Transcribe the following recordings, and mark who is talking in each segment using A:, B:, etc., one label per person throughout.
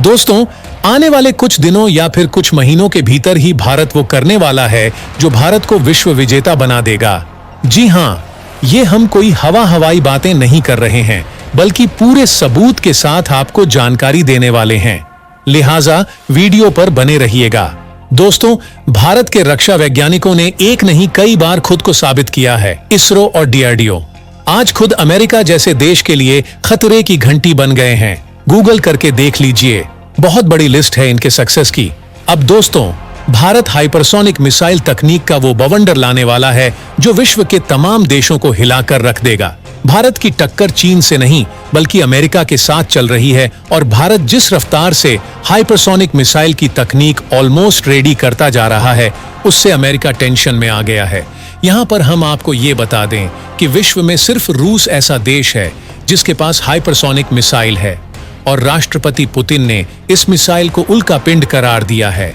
A: दोस्तों, आने वाले कुछ दिनों या फिर कुछ महीनों के भीतर ही भारत वो करने वाला है जो भारत को विश्व विजेता बना देगा। जी हाँ, ये हम कोई हवाई बातें नहीं कर रहे हैं, बल्कि पूरे सबूत के साथ आपको जानकारी देने वाले हैं। लिहाजा वीडियो पर बने रहिएगा। दोस्तों, भारत के रक्षा वैज्ञानिकों ने एक नहीं कई बार खुद को साबित किया है। इसरो और डीआरडीओ आज खुद अमेरिका जैसे देश के लिए खतरे की घंटी बन गए हैं। गूगल करके देख लीजिए, बहुत बड़ी लिस्ट है इनके सक्सेस की। अब दोस्तों, भारत हाइपरसोनिक मिसाइल तकनीक का वो बवंडर लाने वाला है जो विश्व के तमाम देशों को हिलाकर रख देगा। भारत की टक्कर चीन से नहीं बल्कि अमेरिका के साथ चल रही है और भारत जिस रफ्तार से हाइपरसोनिक मिसाइल की तकनीक ऑलमोस्ट रेडी करता जा रहा है, उससे अमेरिका टेंशन में आ गया है। यहाँ पर हम आपको ये बता दें कि विश्व में सिर्फ रूस ऐसा देश है जिसके पास हाइपरसोनिक मिसाइल है और राष्ट्रपति पुतिन ने इस मिसाइल को उल्का पिंड करार दिया है।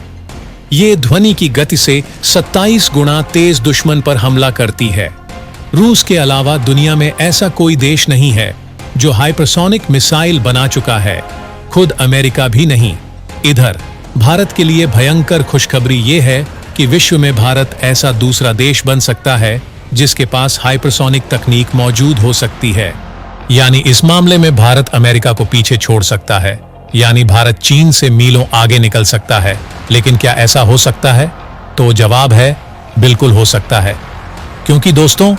A: ये ध्वनि की गति से 27 गुना तेज दुश्मन पर हमला करती है। रूस के अलावा दुनिया में ऐसा कोई देश नहीं है जो हाइपरसोनिक मिसाइल बना चुका है, खुद अमेरिका भी नहीं। इधर भारत के लिए भयंकर खुशखबरी ये है कि विश्व में भारत ऐसा दूसरा देश बन सकता है जिसके पास हाइपरसोनिक तकनीक मौजूद हो सकती है। यानी इस मामले में भारत अमेरिका को पीछे छोड़ सकता है, यानी भारत चीन से मीलों आगे निकल सकता है। लेकिन क्या ऐसा हो सकता है? तो जवाब है बिल्कुल हो सकता है, क्योंकि दोस्तों,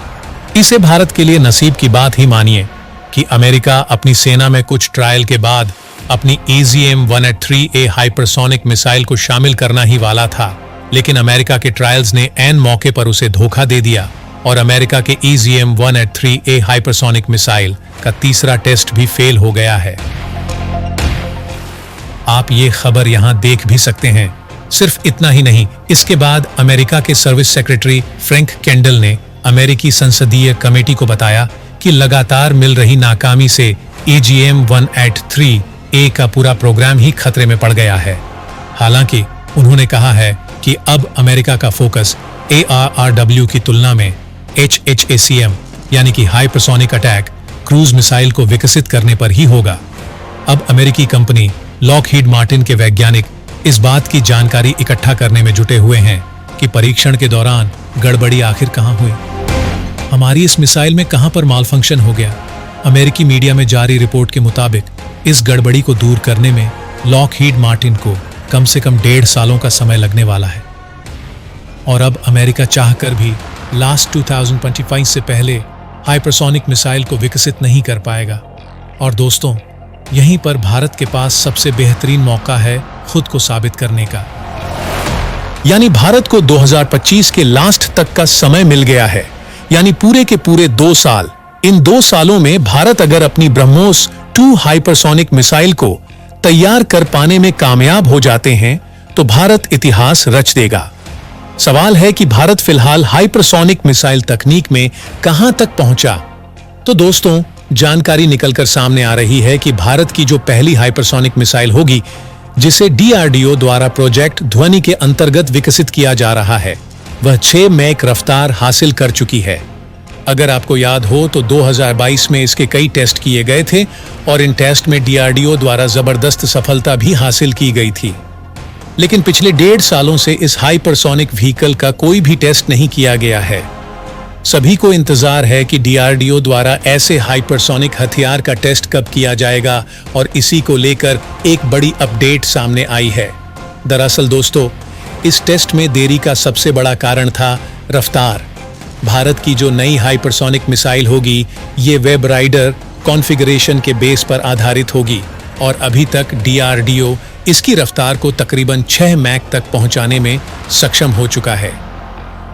A: इसे भारत के लिए नसीब की बात ही मानिए कि अमेरिका अपनी सेना में कुछ ट्रायल के बाद अपनी AGM-183A हाइपरसोनिक मिसाइल को शामिल करना ही वाला था, लेकिन अमेरिका के ट्रायल्स ने ऐन मौके पर उसे धोखा दे दिया और अमेरिका के AGM-183A हाइपरसोनिक मिसाइल का तीसरा टेस्ट भी फेल हो गया है। आप ये खबर यहां देख भी सकते हैं। सिर्फ इतना ही नहीं, इसके बाद अमेरिका के सर्विस सेक्रेटरी फ्रैंक केंडल ने अमेरिकी संसदीय कमेटी को बताया कि लगातार मिल रही नाकामी से AGM-183A का पूरा प्रोग्राम ही खतरे में पड़ गया है। हालांकि उन्होंने कहा है कि अब अमेरिका का फोकस ARRW की तुलना में HHACM यानी कि हाइपरसोनिक अटैक क्रूज मिसाइल को विकसित करने पर ही होगा। अब अमेरिकी कंपनी लॉकहीड मार्टिन के वैज्ञानिक इस बात की जानकारी इकट्ठा करने में जुटे हुए हैं कि परीक्षण के दौरान गड़बड़ी आखिर कहां हुई, हमारी इस मिसाइल में कहां पर मालफंक्शन हो गया। अमेरिकी मीडिया में जारी रिपोर्ट के मुताबिक इस गड़बड़ी को दूर करने में लॉकहीड मार्टिन को कम से कम 1.5 सालों का समय लगने वाला है और अब अमेरिका चाहकर भी लास्ट 2025 से पहले हाइपरसोनिक मिसाइल को विकसित नहीं कर पाएगा। और दोस्तों, यहीं पर भारत के पास सबसे बेहतरीन मौका है खुद को साबित करने का। यानी भारत को 2025 के लास्ट तक का समय मिल गया है, यानी पूरे के पूरे 2 साल। इन 2 सालों में भारत अगर अपनी ब्रह्मोस 2 हाइपरसोनिक मिसाइल को तैयार कर पाने में कामयाब हो जाते हैं तो भारत इतिहास रच देगा। सवाल है कि भारत फिलहाल हाइपरसोनिक मिसाइल तकनीक में कहां तक पहुंचा। तो दोस्तों, जानकारी निकलकर सामने आ रही है कि भारत की जो पहली हाइपरसोनिक मिसाइल होगी, जिसे डीआरडीओ द्वारा प्रोजेक्ट ध्वनि के अंतर्गत विकसित किया जा रहा है, वह 6 मैक रफ्तार हासिल कर चुकी है। अगर आपको याद हो तो 2022 में इसके कई टेस्ट किए गए थे और इन टेस्ट में डीआरडीओ द्वारा जबरदस्त सफलता भी हासिल की गई थी। लेकिन पिछले 1.5 सालों से इस हाइपरसोनिक व्हीकल का कोई भी टेस्ट नहीं किया गया है। सभी को इंतजार है कि डीआरडीओ द्वारा ऐसे हाइपरसोनिक हथियार का टेस्ट कब किया जाएगा और इसी को लेकर एक बड़ी अपडेट सामने आई है। दरअसल दोस्तों, इस टेस्ट में देरी का सबसे बड़ा कारण था रफ्तार। भारत की जो नई हाइपरसोनिक मिसाइल होगी, ये वेब राइडर कॉन्फ़िगरेशन के बेस पर आधारित होगी और अभी तक डीआरडीओ इसकी रफ्तार को तकरीबन 6 मैक तक पहुंचाने में सक्षम हो चुका है।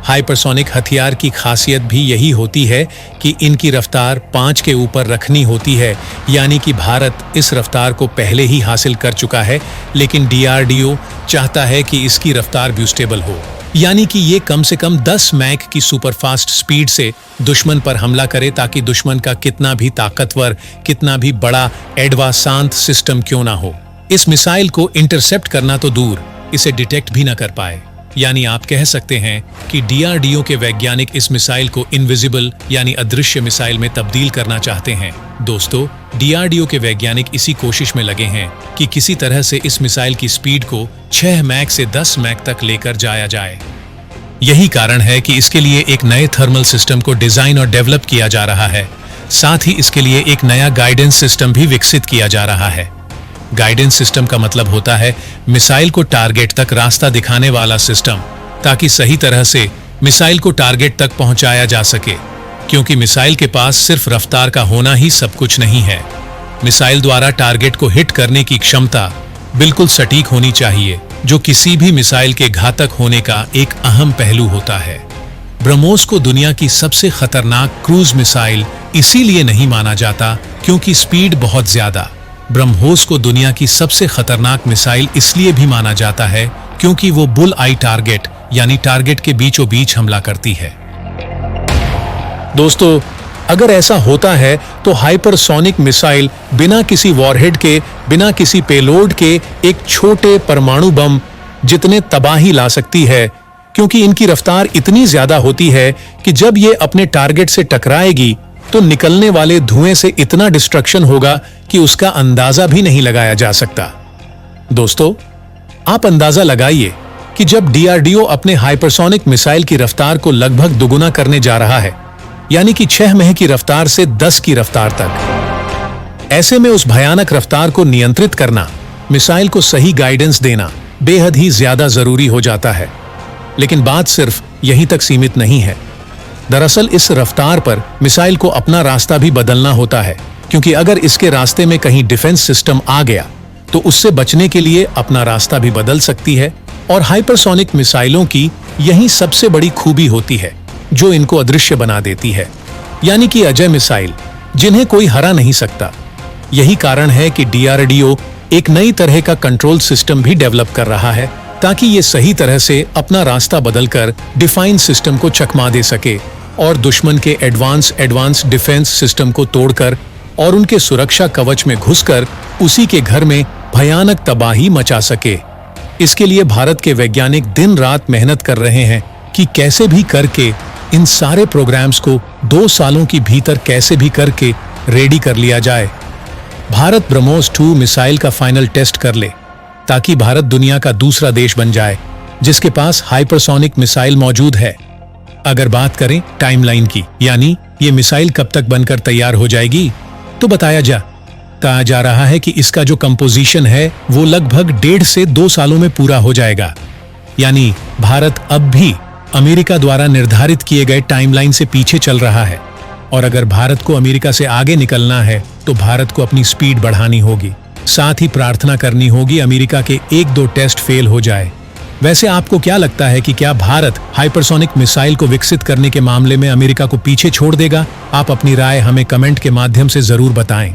A: हाइपरसोनिक हथियार की खासियत भी यही होती है कि इनकी रफ्तार 5 के ऊपर रखनी होती है, यानी कि भारत इस रफ्तार को पहले ही हासिल कर चुका है, लेकिन डीआरडीओ चाहता है कि इसकी रफ्तार ब्यूस्टेबल हो, यानी कि ये कम से कम 10 मैक की सुपरफास्ट स्पीड से दुश्मन पर हमला करे, ताकि दुश्मन का कितना भी ताकतवर, कितना भी बड़ा एडवांस सिस्टम क्यों ना हो, इस मिसाइल को इंटरसेप्ट करना तो दूर, इसे डिटेक्ट भी ना कर पाए। यानी आप कह सकते हैं कि डीआरडीओ के वैज्ञानिक इस मिसाइल को इनविजिबल यानी अदृश्य मिसाइल में तब्दील करना चाहते हैं। दोस्तों, डीआरडीओ के वैज्ञानिक इसी कोशिश में लगे हैं कि किसी तरह से इस मिसाइल की स्पीड को 6 मैक से 10 मैक तक लेकर जाया जाए। यही कारण है कि इसके लिए एक नए थर्मल सिस्टम को डिजाइन और डेवलप किया जा रहा है। साथ ही इसके लिए एक नया गाइडेंस सिस्टम भी विकसित किया जा रहा है। गाइडेंस सिस्टम का मतलब होता है मिसाइल को टारगेट तक रास्ता दिखाने वाला सिस्टम, ताकि सही तरह से मिसाइल को टारगेट तक पहुंचाया जा सके, क्योंकि मिसाइल के पास सिर्फ रफ्तार का होना ही सब कुछ नहीं है। मिसाइल द्वारा टारगेट को हिट करने की क्षमता बिल्कुल सटीक होनी चाहिए, जो किसी भी मिसाइल के घातक होने का एक अहम पहलू होता है। ब्रह्मोस को दुनिया की सबसे खतरनाक क्रूज मिसाइल इसीलिए नहीं माना जाता क्योंकि स्पीड बहुत ज्यादा। ब्रह्मोस को दुनिया की सबसे खतरनाक मिसाइल इसलिए भी माना जाता है क्योंकि वो बुल आई टारगेट यानी टारगेट के बीचों बीच हमला करती है। दोस्तों, अगर ऐसा होता है तो हाइपरसोनिक मिसाइल बिना किसी वॉरहेड के, बिना किसी पेलोड के एक छोटे परमाणु बम जितने तबाही ला सकती है, क्योंकि इनकी रफ्तार इतनी ज्यादा होती है कि जब ये अपने टारगेट से टकराएगी तो निकलने वाले धुएं से इतना डिस्ट्रक्शन होगा कि उसका अंदाजा भी नहीं लगाया जा सकता। दोस्तों, आप अंदाजा लगाइए कि जब डीआरडीओ अपने हाइपरसोनिक मिसाइल की रफ्तार को लगभग दुगुना करने जा रहा है, यानी कि 6 मैक की रफ्तार से 10 की रफ्तार तक, ऐसे में उस भयानक रफ्तार को नियंत्रित करना, मिसाइल को सही गाइडेंस देना बेहद ही ज्यादा जरूरी हो जाता है। लेकिन बात सिर्फ यहीं तक सीमित नहीं है। दरअसल इस रफ्तार पर मिसाइल को अपना रास्ता भी बदलना होता है, क्योंकि अगर इसके रास्ते में कहीं डिफेंस सिस्टम आ गया तो उससे बचने के लिए अपना रास्ता भी बदल सकती है। और हाइपरसोनिक मिसाइलों की यही सबसे बड़ी खूबी होती है जो इनको अदृश्य बना देती है, यानी कि अजय मिसाइल, जिन्हें कोई हरा नहीं सकता। यही कारण है कि डीआरडीओ एक नई तरह का कंट्रोल सिस्टम भी डेवलप कर रहा है, ताकि ये सही तरह से अपना रास्ता बदलकर डिफाइन सिस्टम को चकमा दे सके और दुश्मन के एडवांस डिफेंस सिस्टम को तोड़कर और उनके सुरक्षा कवच में घुसकर उसी के घर में भयानक तबाही मचा सके। इसके लिए भारत के वैज्ञानिक दिन रात मेहनत कर रहे हैं कि कैसे भी करके इन सारे प्रोग्राम्स को 2 सालों की भीतर कैसे भी करके रेडी कर लिया जाए। भारत ब्रह्मोस 2 मिसाइल का फाइनल टेस्ट कर ले, ताकि भारत दुनिया का दूसरा देश बन जाए जिसके पास हाइपरसोनिक मिसाइल मौजूद है। अगर बात करें टाइमलाइन की, यानी ये मिसाइल कब तक बनकर तैयार हो जाएगी, तो कहा जा रहा है कि इसका जो कंपोजिशन है वो लगभग 1.5 से 2 सालों में पूरा हो जाएगा। यानी भारत अब भी अमेरिका द्वारा निर्धारित किए गए टाइमलाइन से पीछे चल रहा है, और अगर भारत को अमेरिका से आगे निकलना है तो भारत को अपनी स्पीड बढ़ानी होगी। साथ ही प्रार्थना करनी होगी अमेरिका के 1-2 टेस्ट फेल हो जाए। वैसे आपको क्या लगता है कि क्या भारत हाइपरसोनिक मिसाइल को विकसित करने के मामले में अमेरिका को पीछे छोड़ देगा? आप अपनी राय हमें कमेंट के माध्यम से जरूर बताएं।